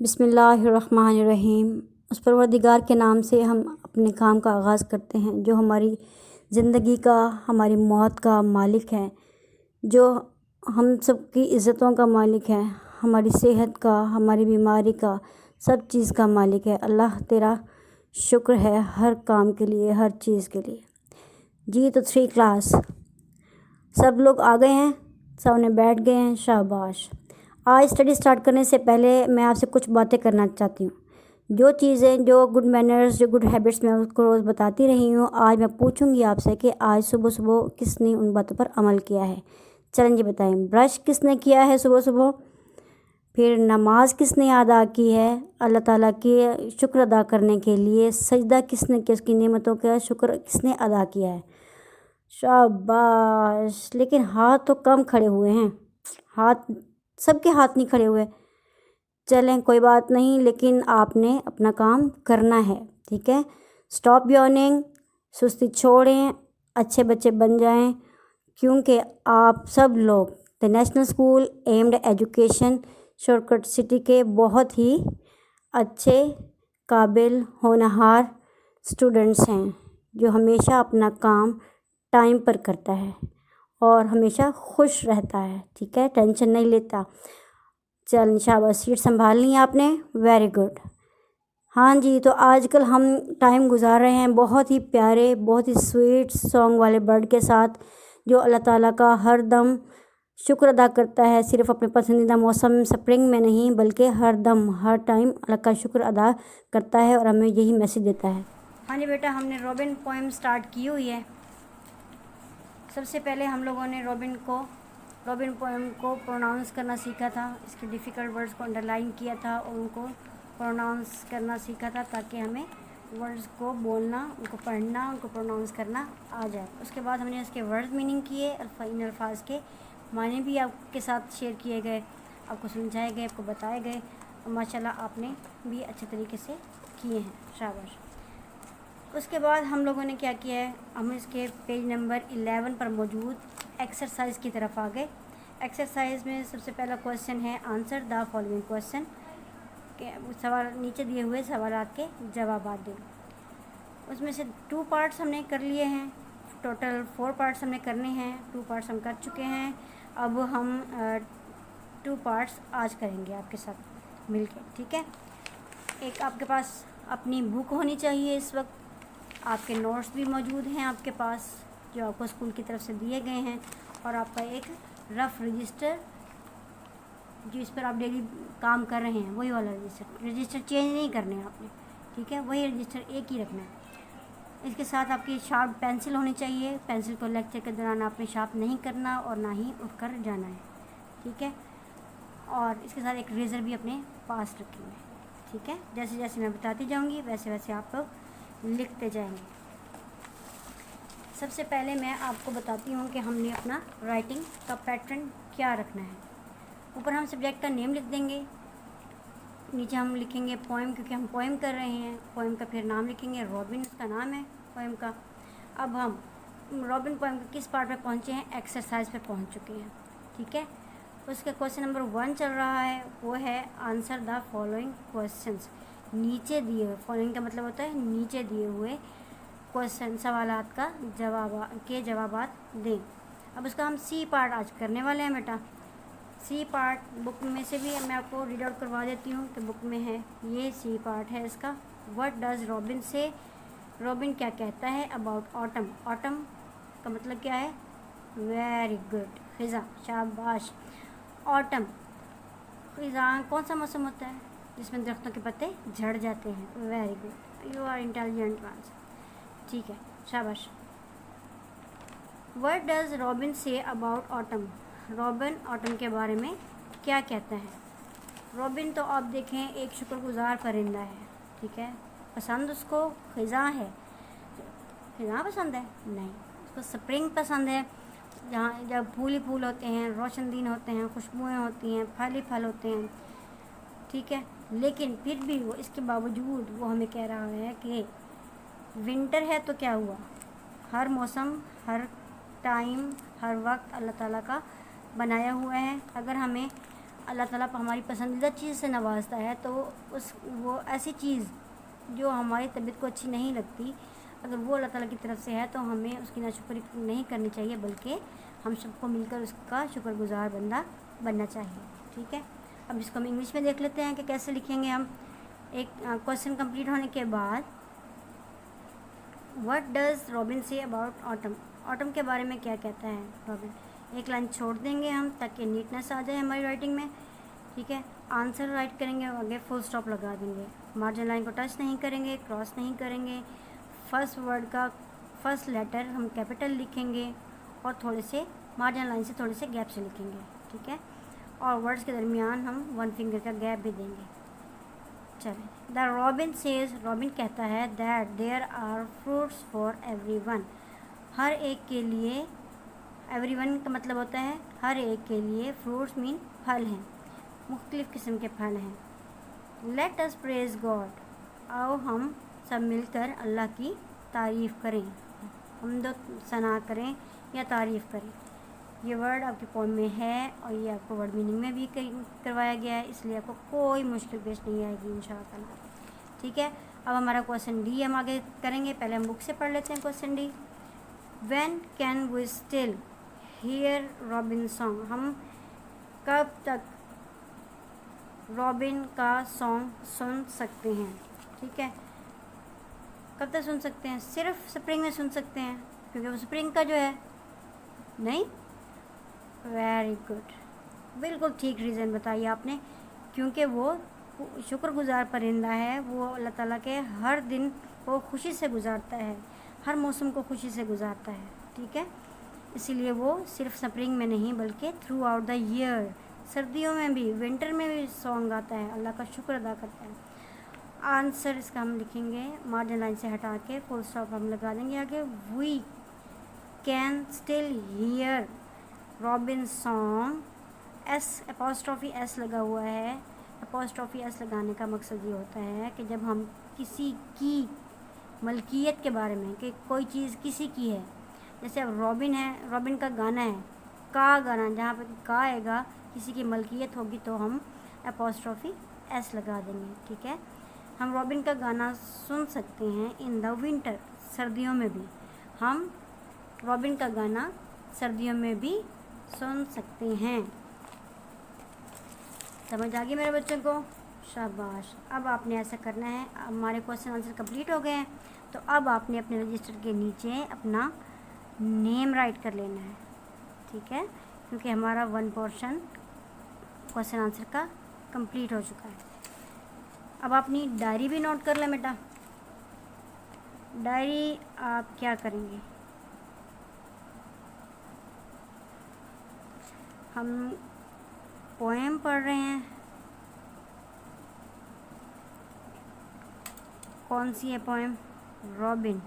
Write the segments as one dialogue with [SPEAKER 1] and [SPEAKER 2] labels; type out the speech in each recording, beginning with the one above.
[SPEAKER 1] बिस्मिल्लाहिर्रहमानिर्रहीम। उस परवरदिगार के नाम से हम अपने काम का आगाज़ करते हैं जो हमारी ज़िंदगी का, हमारी मौत का मालिक है, जो हम सब की इज़्ज़तों का मालिक है, हमारी सेहत का, हमारी बीमारी का, सब चीज़ का मालिक है। अल्लाह तेरा शुक्र है हर काम के लिए, हर चीज़ के लिए। जी तो 3 क्लास सब लोग आ गए हैं, सामने बैठ गए हैं, शाबाश। आज स्टडी स्टार्ट करने से पहले मैं आपसे कुछ बातें करना चाहती हूँ। जो चीज़ें, जो गुड मैनर्स, जो गुड हैबिट्स मैं उसको रोज़ बताती रही हूँ, आज मैं पूछूंगी आपसे कि आज सुबह सुबह किसने उन बातों पर अमल किया है। चलें जी बताएं। ब्रश किसने किया है सुबह सुबह? फिर नमाज किसने अदा की है अल्लाह ताला की शुक्र अदा करने के लिए? सजदा किसने किया, उसकी नेमतों का शुक्र किसने अदा किया है? शाबाश। लेकिन हाथ तो कम खड़े हुए हैं, हाथ सबके हाथ नहीं खड़े हुए। चलें कोई बात नहीं, लेकिन आपने अपना काम करना है, ठीक है। स्टॉप यॉर्निंग, सुस्ती छोड़ें, अच्छे बच्चे बन जाएं, क्योंकि आप सब लोग the national school aimed education shortcut city के बहुत ही अच्छे, काबिल, होनहार स्टूडेंट्स हैं, जो हमेशा अपना काम टाइम पर करता है और हमेशा खुश रहता है, ठीक है, टेंशन नहीं लेता। चल शाबाश, सीट संभाल ली आपने, वेरी गुड। हाँ जी, तो आजकल हम टाइम गुजार रहे हैं बहुत ही प्यारे, बहुत ही स्वीट सॉन्ग वाले बर्ड के साथ, जो अल्लाह ताला का हर दम शुक्र अदा करता है। सिर्फ अपने पसंदीदा मौसम स्प्रिंग में नहीं, बल्कि हर दम, हर टाइम अल्लाह का शुक्र अदा करता है और हमें यही मैसेज देता है। हाँ जी बेटा, हमने रॉबिन पोएम स्टार्ट की हुई है। सबसे पहले हम लोगों ने रॉबिन पोएम को प्रोनाउंस करना सीखा था, इसके डिफ़िकल्ट वर्ड्स को अंडरलाइन किया था और उनको प्रोनाउंस करना सीखा था, ताकि हमें वर्ड्स को बोलना, उनको पढ़ना, उनको प्रोनाउंस करना आ जाए। उसके बाद हमने इसके वर्ड्स मीनिंग किए, इन अल्फाज के माने भी आपके साथ शेयर किए गए, आपको समझाए गए, आपको बताए गए, और माशाल्लाह आपने भी अच्छे तरीके से किए हैं, शाबाश। उसके बाद हम लोगों ने क्या किया है, हम इसके पेज नंबर 11 पर मौजूद एक्सरसाइज की तरफ आ गए। एक्सरसाइज में सबसे पहला क्वेश्चन है, आंसर द फॉलोइंग क्वेश्चन, के सवाल नीचे दिए हुए सवालात के जवाब दें। उसमें से 2 पार्ट्स हमने कर लिए हैं, टोटल 4 पार्ट्स हमने करने हैं। 2 पार्ट्स हम कर चुके हैं, अब हम 2 पार्ट्स आज करेंगे आपके साथ मिलके, ठीक है। एक आपके पास अपनी बुक होनी चाहिए इस वक्त, आपके नोट्स भी मौजूद हैं आपके पास, जो आपको स्कूल की तरफ से दिए गए हैं, और आपका एक रफ़ रजिस्टर, जो इस पर आप डेली काम कर रहे हैं, वही वाला रजिस्टर चेंज नहीं करने हैं आपने, ठीक है, वही रजिस्टर एक ही रखना है। इसके साथ आपकी शार्प पेंसिल होनी चाहिए, पेंसिल को लेक्चर के दौरान आपने शार्प नहीं करना और ना ही उठकर जाना है, ठीक है। और इसके साथ एक रेज़र भी अपने पास रखेंगे, ठीक है। जैसे जैसे मैं बताती जाऊँगी वैसे वैसे आप लोग लिखते जाएंगे। सबसे पहले मैं आपको बताती हूँ कि हमने अपना राइटिंग का पैटर्न क्या रखना है। ऊपर हम सब्जेक्ट का नेम लिख देंगे, नीचे हम लिखेंगे पोएम, क्योंकि हम पोएम कर रहे हैं, पोएम का फिर नाम लिखेंगे, रॉबिन उसका नाम है पोएम का। अब हम रॉबिन पोएम के किस पार्ट पे पहुँचे हैं, एक्सरसाइज पे पहुँच चुके हैं, ठीक है। उसका क्वेश्चन नंबर 1 चल रहा है, वो है आंसर द फॉलोइंग क्वेश्चंस। नीचे दिए हुए, फॉलोइंग का मतलब होता है नीचे दिए हुए क्वेश्चन, सवालात का जवाबात दें। अब उसका हम सी पार्ट आज करने वाले हैं बेटा। सी पार्ट बुक में से भी मैं आपको रीड आउट करवा देती हूँ कि बुक में है, ये सी पार्ट है इसका। व्हाट डज रॉबिन से, रॉबिन क्या कहता है अबाउट ऑटम। ऑटम का मतलब क्या है, वेरी गुड ख़िज़ा, शाबाश। ऑटम ख़िज़ा कौन सा मौसम होता है जिसमें दरख्तों के पत्ते झड़ जाते हैं, very good, you are intelligent ones, ठीक है, शाबाश। What does robin say about autumn, robin autumn के बारे में क्या कहता है। रॉबिन तो आप देखें एक शुक्रगुजार परिंदा है, ठीक है, पसंद उसको ख़िज़ा है। ख़िज़ा पसंद है नहीं, उसको स्प्रिंग पसंद है, जहाँ जब फूल ही फूल होते हैं, रोशन दिन होते हैं, खुशबुएँ होती हैं, फल ही फल होते हैं, ठीक है। लेकिन फिर भी वो, इसके बावजूद वो हमें कह रहा है कि विंटर है तो क्या हुआ, हर मौसम, हर टाइम, हर वक्त अल्लाह ताला का बनाया हुआ है। अगर हमें अल्लाह ताला हमारी पसंदीदा चीज़ से नवाजता है, तो वो ऐसी चीज़ जो हमारी तबीयत को अच्छी नहीं लगती, अगर वो अल्लाह ताला की तरफ से है तो हमें उसकी नाशुक्री नहीं करनी चाहिए, बल्कि हम सबको मिलकर उसका शुक्रगुजार बंदा बनना चाहिए। ठीक है, अब इसको हम इंग्लिश में देख लेते हैं कि कैसे लिखेंगे हम। एक क्वेश्चन कंप्लीट होने के बाद, what does robin say about autumn, autumn के बारे में क्या कहता है रॉबिन। एक लाइन छोड़ देंगे हम ताकि नीटनेस आ जाए हमारी राइटिंग में। ठीक है, आंसर राइट करेंगे, आगे फुल स्टॉप लगा देंगे, मार्जिन लाइन को टच नहीं करेंगे, क्रॉस नहीं करेंगे, फर्स्ट वर्ड का फर्स्ट लेटर हम कैपिटल लिखेंगे और थोड़े से मार्जिन लाइन से थोड़े से गैप से लिखेंगे। ठीक है, और वर्ड्स के दरमियान हम 1 फिंगर का गैप भी देंगे। चलें, द रॉबिन सेज, रॉबिन कहता है, that there are fruits for everyone, हर एक के लिए, एवरीवन का मतलब होता है हर एक के लिए, फ्रूट्स मीन फल हैं, मुख्तलिफ़ किस्म के फल हैं। लेट अस प्रेज गॉड, आओ हम सब मिलकर अल्लाह की तारीफ़ करें, हम्द सना करें या तारीफ़ करें। ये वर्ड आपके पोएम में है और ये आपको वर्ड मीनिंग में भी करवाया गया है, इसलिए आपको कोई मुश्किल पेश नहीं आएगी इंशाअल्लाह। ठीक है, अब हमारा क्वेश्चन डी हम आगे करेंगे, पहले हम बुक से पढ़ लेते हैं question D. When can we still hear robin song, हम कब तक रॉबिन का सॉन्ग सुन सकते हैं। ठीक है, कब तक सुन सकते हैं, सिर्फ स्प्रिंग में सुन सकते हैं, क्योंकि वो स्प्रिंग का जो है नहीं। वेरी गुड, बिल्कुल ठीक रीज़न बताइए आपने, क्योंकि वो शुक्रगुजार परिंदा है, वो अल्लाह ताला के हर दिन को खुशी से गुजारता है, हर मौसम को खुशी से गुजारता है। ठीक है, इसीलिए वो सिर्फ स्प्रिंग में नहीं बल्कि थ्रू आउट द ईयर, सर्दियों में भी, विंटर में भी सॉन्ग आता है, अल्लाह का शुक्र अदा करता है। आंसर इसका हम लिखेंगे, मार्जिन लाइन से हटा के फुल स्टॉप हम लगा देंगे आगे। We can still hear robin song, S apostrophe S लगा हुआ है। अपोस्ट्रॉफी एस लगाने का मकसद ये होता है कि जब हम किसी की मलकियत के बारे में, कि कोई चीज़ किसी की है, जैसे अब रॉबिन है, रॉबिन का गाना है, का गाना, जहाँ पर का आएगा किसी की मलकियत होगी तो हम अपोस्ट्रॉफी एस लगा देंगे। ठीक है, हम रॉबिन का गाना सुन सकते हैं इन द विंटर, सर्दियों में भी, हम रॉबिन का गाना सर्दियों में भी सुन सकते हैं। समझ आ गई मेरे बच्चों को, शाबाश। अब आपने ऐसा करना है, अब हमारे क्वेश्चन आंसर कंप्लीट हो गए हैं, तो अब आपने अपने रजिस्टर के नीचे अपना नेम राइट कर लेना है। ठीक है, क्योंकि हमारा 1 पोर्शन क्वेश्चन आंसर का कंप्लीट हो चुका है। अब अपनी डायरी भी नोट कर लें बेटा। डायरी आप क्या करेंगे, हम पोएम पढ़ रहे हैं, कौन सी है पोएम, रॉबिन।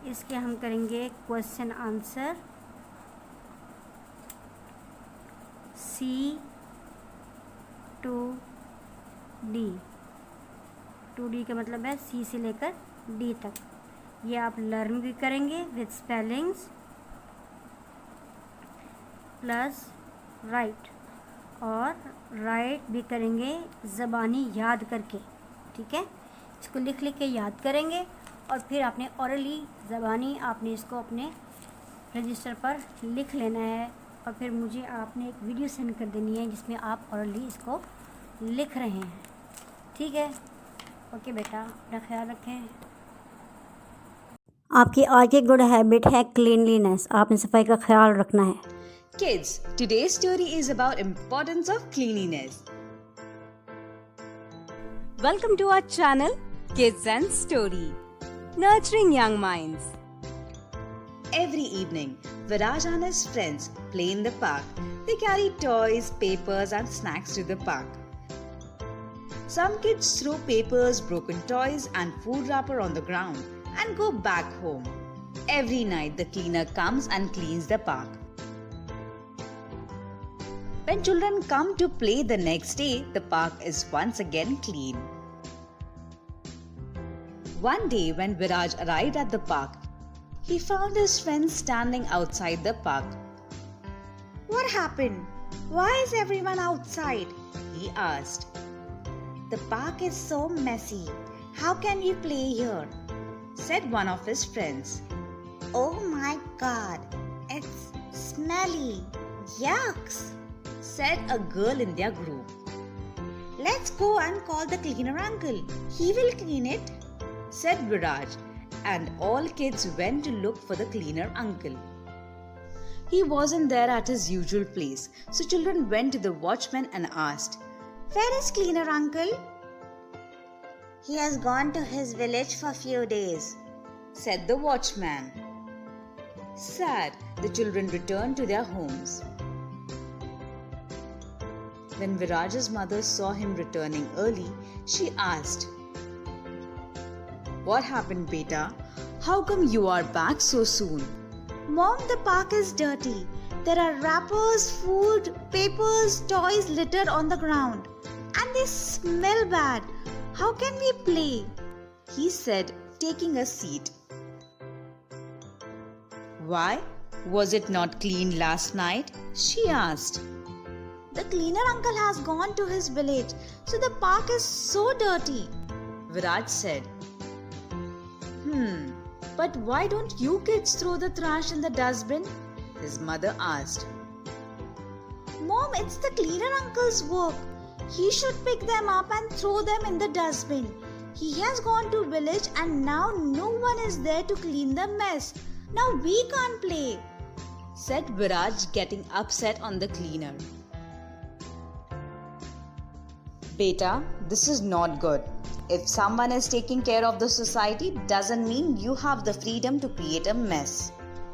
[SPEAKER 1] इसके हम करेंगे question answer C to D। 2D का मतलब है C से लेकर D तक। ये आप लर्न भी करेंगे विद स्पेलिंग्स प्लस राइट, और राइट भी करेंगे ज़बानी याद करके। ठीक है, इसको लिख लिख के याद करेंगे और फिर आपने औरली ज़बानी आपने इसको अपने रजिस्टर पर लिख लेना है, और फिर मुझे आपने एक वीडियो सेंड कर देनी है जिसमें आप औरली इसको लिख रहे हैं। ठीक है, ओके बेटा, अपना ख्याल रखें। आपकी आज की गुड हैबिट है क्लीनलीनेस, आपने सफाई का ख्याल रखना है।
[SPEAKER 2] Kids, today's story is about importance of cleanliness. Welcome to our channel, Kids and Story, nurturing young minds. Every evening, Viraj and his friends play in the park. They carry toys, papers and snacks to the park. Some kids throw papers, broken toys and food wrapper on the ground and go back home. Every night, the cleaner comes and cleans the park. When children come to play the next day, the park is once again clean. One day when Viraj arrived at the park, he found his friends standing outside the park. What happened? Why is everyone outside? He asked. The park is so messy. How can we play here? Said one of his friends. Oh my god, it's smelly. Yucks, said a girl in their group. Let's go and call the cleaner uncle. He will clean it, said Viraj, and all kids went to look for the cleaner uncle. He wasn't there at his usual place, so children went to the watchman and asked, Where is cleaner uncle? He has gone to his village for a few days, said the watchman. Sad, the children returned to their homes. When Viraj's mother saw him returning early, she asked, What happened, beta? How come you are back so soon? Mom, the park is dirty. There are wrappers, food, papers, toys littered on the ground. And they smell bad. How can we play? He said, taking a seat. Why? Was it not clean last night? She asked. The cleaner uncle has gone to his village, so the park is so dirty, Viraj said. But why don't you kids throw the trash in the dustbin? His mother asked. Mom, it's the cleaner uncle's work. He should pick them up and throw them in the dustbin. He has gone to village and now no one is there to clean the mess. Now we can't play, said Viraj, getting upset on the cleaner. Beta, this is not good. If someone is taking care of the society, doesn't mean you have the freedom to create a mess.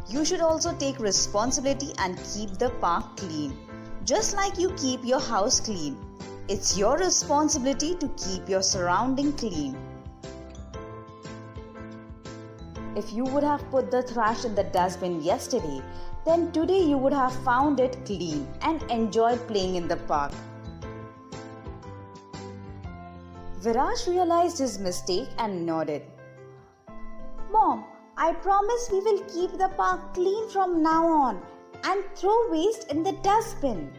[SPEAKER 2] You should also take responsibility and keep the park clean, just like you keep your house clean. It's your responsibility to keep your surrounding clean. If you would have put the trash in the dustbin yesterday, then today you would have found it clean and enjoyed playing in the park. Viraj realized his mistake and nodded. Mom, I promise we will keep the park clean from now on and throw waste in the dustbin.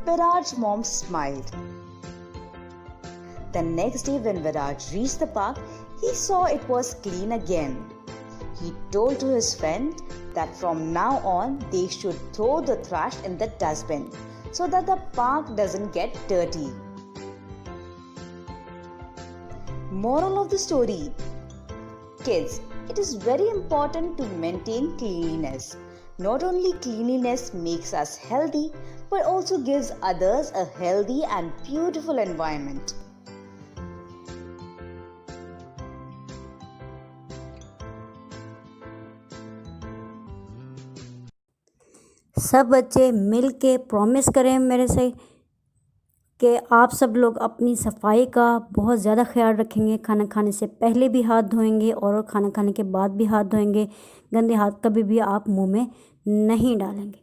[SPEAKER 2] Viraj's mom smiled. The next day when Viraj reached the park, he saw it was clean again. He told to his friend that from now on they should throw the trash in the dustbin so that the park doesn't get dirty. Moral of the story: kids, it is very important to maintain cleanliness. Not only cleanliness makes us healthy, but also gives others a healthy and beautiful environment.
[SPEAKER 1] सब बच्चे मिल के promise करें मेरे से कि आप सब लोग अपनी सफाई का बहुत ज़्यादा ख्याल रखेंगे। खाना खाने से पहले भी हाथ धोएंगे और खाना खाने के बाद भी हाथ धोएंगे। गंदे हाथ कभी भी आप मुंह में नहीं डालेंगे।